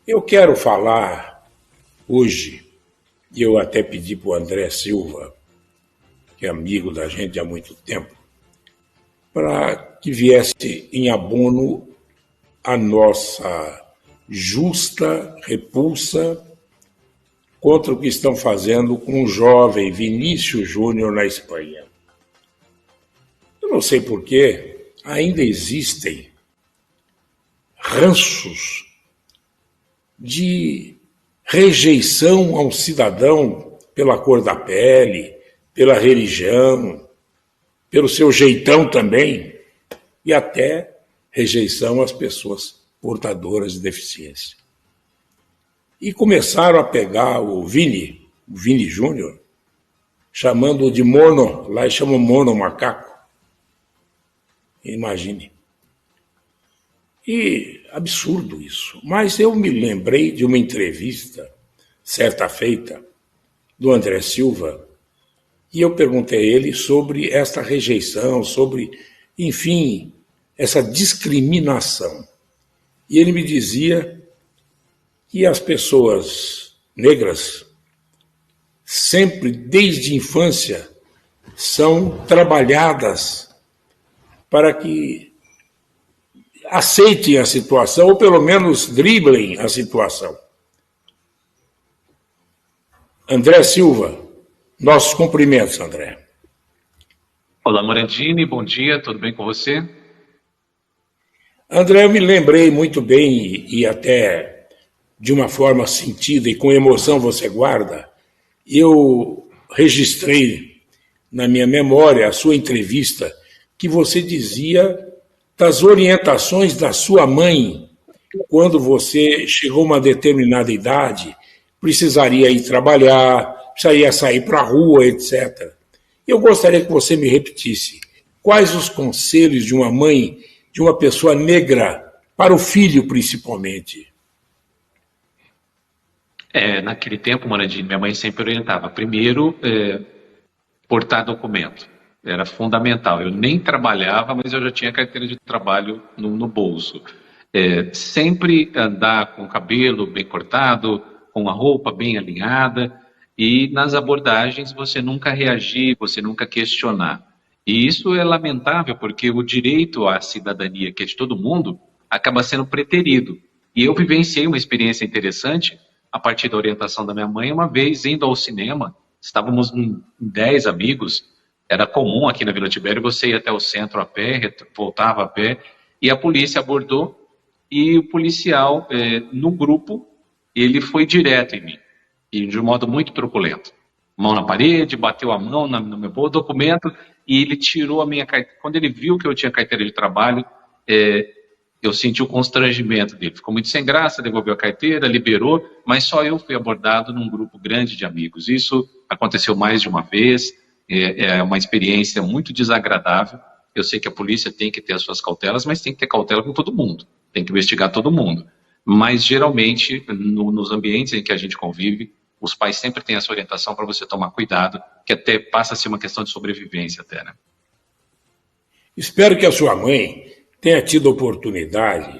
Eu quero falar hoje, e eu até pedi para o André Silva, que é amigo da gente há muito tempo, para que viesse em abono a nossa justa repulsa contra o que estão fazendo com o jovem Vinícius Júnior na Espanha. Eu não sei por que ainda existem ranços de rejeição a um cidadão pela cor da pele, pela religião, pelo seu jeitão também, e até rejeição às pessoas portadoras de deficiência. E começaram a pegar o Vini Júnior, chamando-o de mono, lá eles chamam mono macaco. Imagine. E absurdo isso. Mas eu me lembrei de uma entrevista, certa feita, do André Silva, e eu perguntei a ele sobre esta rejeição, sobre, enfim, essa discriminação. E ele me dizia que as pessoas negras sempre, desde a infância, são trabalhadas para que aceitem a situação, ou pelo menos driblem a situação. André Silva, nossos cumprimentos, André. Olá, Morandini, bom dia, tudo bem com você? André, eu me lembrei muito bem, e até de uma forma sentida e com emoção você guarda, eu registrei na minha memória a sua entrevista que você dizia das orientações da sua mãe quando você chegou a uma determinada idade, precisaria ir trabalhar, precisaria sair para a rua, etc. Eu gostaria que você me repetisse quais os conselhos de uma mãe, de uma pessoa negra, para o filho principalmente. Naquele tempo, Morandini, minha mãe sempre orientava. Primeiro, portar documento. Era fundamental. Eu nem trabalhava, mas eu já tinha carteira de trabalho no bolso. Sempre andar com o cabelo bem cortado, com a roupa bem alinhada, e nas abordagens você nunca reagir, você nunca questionar. E isso é lamentável, porque o direito à cidadania, que é de todo mundo, acaba sendo preterido. E eu vivenciei uma experiência interessante a partir da orientação da minha mãe, uma vez indo ao cinema, estávamos em 10 amigos, era comum aqui na Vila Tibério você ir até o centro a pé, voltava a pé, e a polícia abordou, e o policial, no grupo, ele foi direto em mim, e de um modo muito truculento. Mão na parede, bateu a mão no meu documento, e ele tirou a minha carteira. Quando ele viu que eu tinha carteira de trabalho, eu senti o constrangimento dele. Ficou muito sem graça, devolveu a carteira, liberou, mas só eu fui abordado num grupo grande de amigos. Isso aconteceu mais de uma vez, é uma experiência muito desagradável. Eu sei que a polícia tem que ter as suas cautelas, mas tem que ter cautela com todo mundo, tem que investigar todo mundo. Mas, geralmente, nos ambientes em que a gente convive, os pais sempre têm essa orientação para você tomar cuidado, que até passa a ser uma questão de sobrevivência até, né? Espero que a sua mãe tenha tido a oportunidade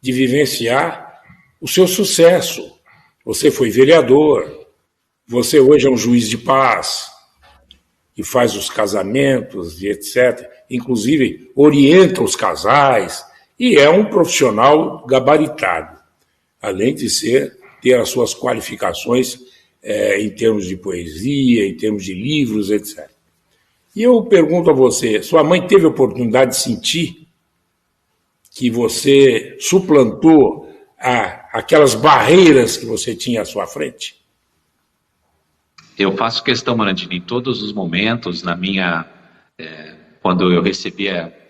de vivenciar o seu sucesso. Você foi vereador, você hoje é um juiz de paz, e faz os casamentos e etc. Inclusive, orienta os casais, e é um profissional gabaritado, além de ter as suas qualificações em termos de poesia, em termos de livros, etc. E eu pergunto a você, sua mãe teve a oportunidade de sentir que você suplantou aquelas barreiras que você tinha à sua frente? Eu faço questão, Morandini, em todos os momentos, quando eu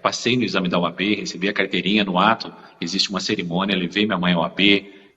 passei no exame da OAB, recebi a carteirinha no ato, existe uma cerimônia, levei minha mãe ao OAB,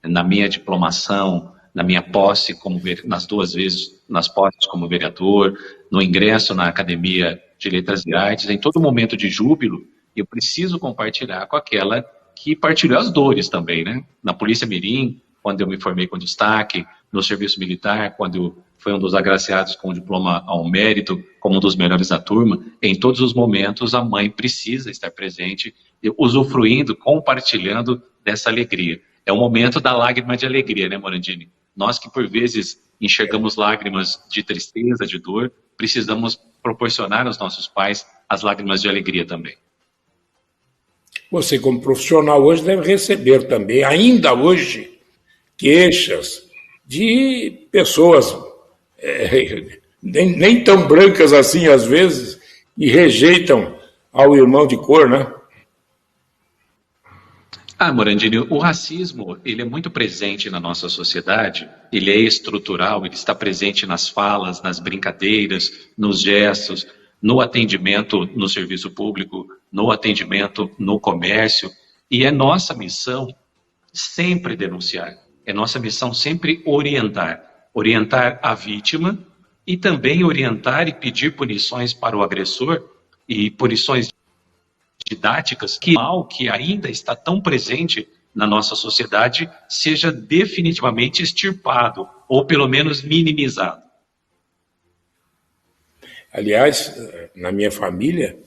na minha diplomação, na minha posse, nas 2 vezes, nas posses como vereador, no ingresso na Academia de Letras e Artes, em todo momento de júbilo, eu preciso compartilhar com aquela que partilhou as dores também, né? Na Polícia Mirim, quando eu me formei com destaque, no serviço militar, quando foi um dos agraciados com o diploma ao mérito, como um dos melhores da turma, em todos os momentos a mãe precisa estar presente, usufruindo, compartilhando dessa alegria. É o momento da lágrima de alegria, né, Morandini? Nós que por vezes enxergamos lágrimas de tristeza, de dor, precisamos proporcionar aos nossos pais as lágrimas de alegria também. Você, como profissional hoje, deve receber também, ainda hoje, queixas de pessoas nem tão brancas assim, às vezes, e rejeitam ao irmão de cor, né? Morandini, o racismo ele é muito presente na nossa sociedade, ele é estrutural, ele está presente nas falas, nas brincadeiras, nos gestos, no atendimento no serviço público, no atendimento no comércio, e é nossa missão sempre denunciar, é nossa missão sempre orientar a vítima e também orientar e pedir punições para o agressor e punições didáticas que o mal que ainda está tão presente na nossa sociedade seja definitivamente extirpado ou pelo menos minimizado. Aliás, na minha família,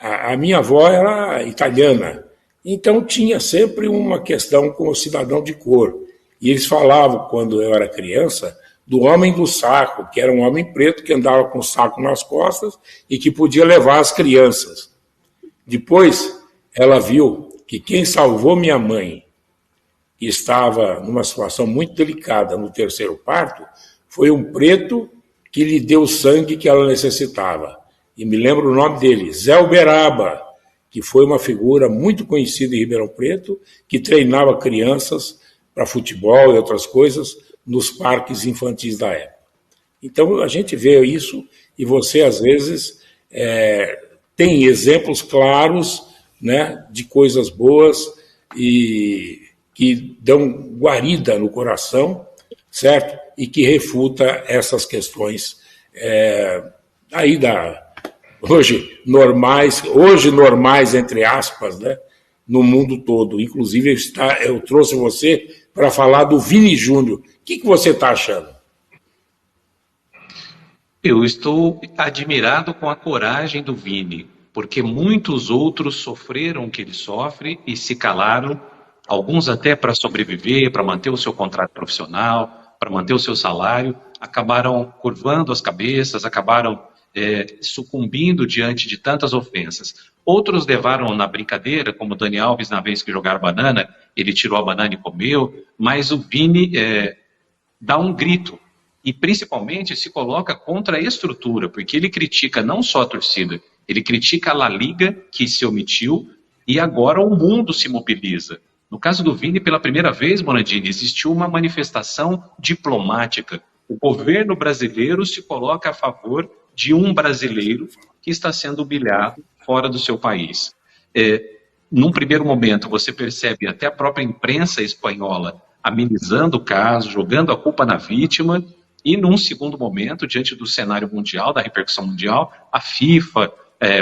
a minha avó era italiana, então tinha sempre uma questão com o cidadão de cor. E eles falavam, quando eu era criança, do homem do saco, que era um homem preto que andava com o saco nas costas e que podia levar as crianças. Depois, ela viu que quem salvou minha mãe, que estava numa situação muito delicada no terceiro parto, foi um preto que lhe deu o sangue que ela necessitava. E me lembro o nome dele, Zé Uberaba, que foi uma figura muito conhecida em Ribeirão Preto, que treinava crianças para futebol e outras coisas nos parques infantis da época. Então, a gente vê isso e você, às vezes, tem exemplos claros, né, de coisas boas e que dão guarida no coração, certo? E que refuta essas questões aí hoje normais, entre aspas, né, no mundo todo. Inclusive, eu trouxe você para falar do Vini Júnior. O que você está achando? Eu estou admirado com a coragem do Vini, porque muitos outros sofreram o que ele sofre e se calaram, alguns até para sobreviver, para manter o seu contrato profissional, para manter o seu salário, acabaram curvando as cabeças, acabaram sucumbindo diante de tantas ofensas. Outros levaram na brincadeira, como o Dani Alves, na vez que jogaram banana, ele tirou a banana e comeu, mas o Vini dá um grito e principalmente se coloca contra a estrutura, porque ele critica não só a torcida, ele critica a La Liga, que se omitiu, e agora o mundo se mobiliza. No caso do Vini, pela primeira vez, Morandini, existiu uma manifestação diplomática. O governo brasileiro se coloca a favor de um brasileiro que está sendo humilhado fora do seu país. Num primeiro momento, você percebe até a própria imprensa espanhola amenizando o caso, jogando a culpa na vítima, e num segundo momento, diante do cenário mundial, da repercussão mundial, a FIFA,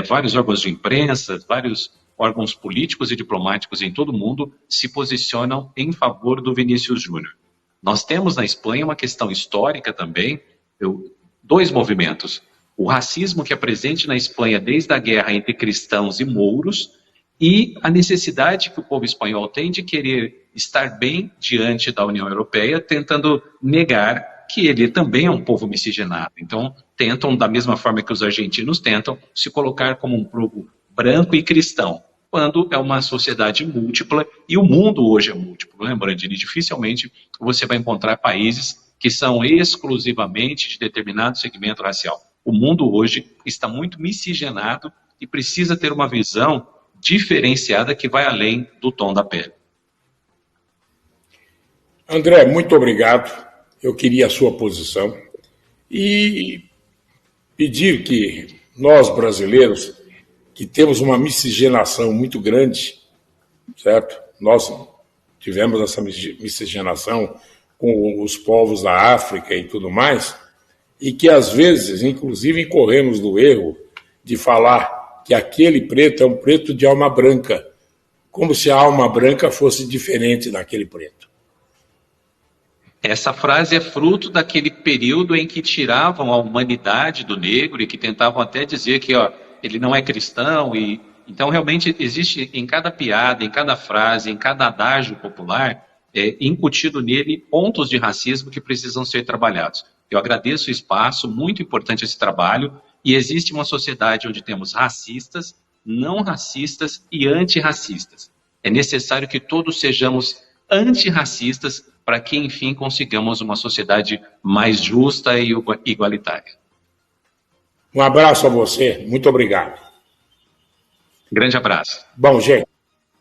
vários órgãos de imprensa, vários órgãos políticos e diplomáticos em todo o mundo se posicionam em favor do Vinícius Júnior. Nós temos na Espanha uma questão histórica também, dois movimentos. O racismo que é presente na Espanha desde a guerra entre cristãos e mouros, e a necessidade que o povo espanhol tem de querer estar bem diante da União Europeia, tentando negar que ele também é um povo miscigenado. Então, tentam, da mesma forma que os argentinos tentam, se colocar como um povo branco e cristão, quando é uma sociedade múltipla, e o mundo hoje é múltiplo, né, Brandini? Dificilmente você vai encontrar países que são exclusivamente de determinado segmento racial. O mundo hoje está muito miscigenado e precisa ter uma visão diferenciada que vai além do tom da pele. André, muito obrigado. Eu queria a sua posição e pedir que nós, brasileiros, que temos uma miscigenação muito grande, certo? Nós tivemos essa miscigenação com os povos da África e tudo mais, e que às vezes, inclusive, incorremos no erro de falar que aquele preto é um preto de alma branca, como se a alma branca fosse diferente daquele preto. Essa frase é fruto daquele período em que tiravam a humanidade do negro e que tentavam até dizer que ele não é cristão. Então, realmente, existe em cada piada, em cada frase, em cada adágio popular, incutido nele pontos de racismo que precisam ser trabalhados. Eu agradeço o espaço, muito importante esse trabalho, e existe uma sociedade onde temos racistas, não racistas e antirracistas. É necessário que todos sejamos antirracistas para que, enfim, consigamos uma sociedade mais justa e igualitária. Um abraço a você, muito obrigado. Grande abraço. Bom, gente.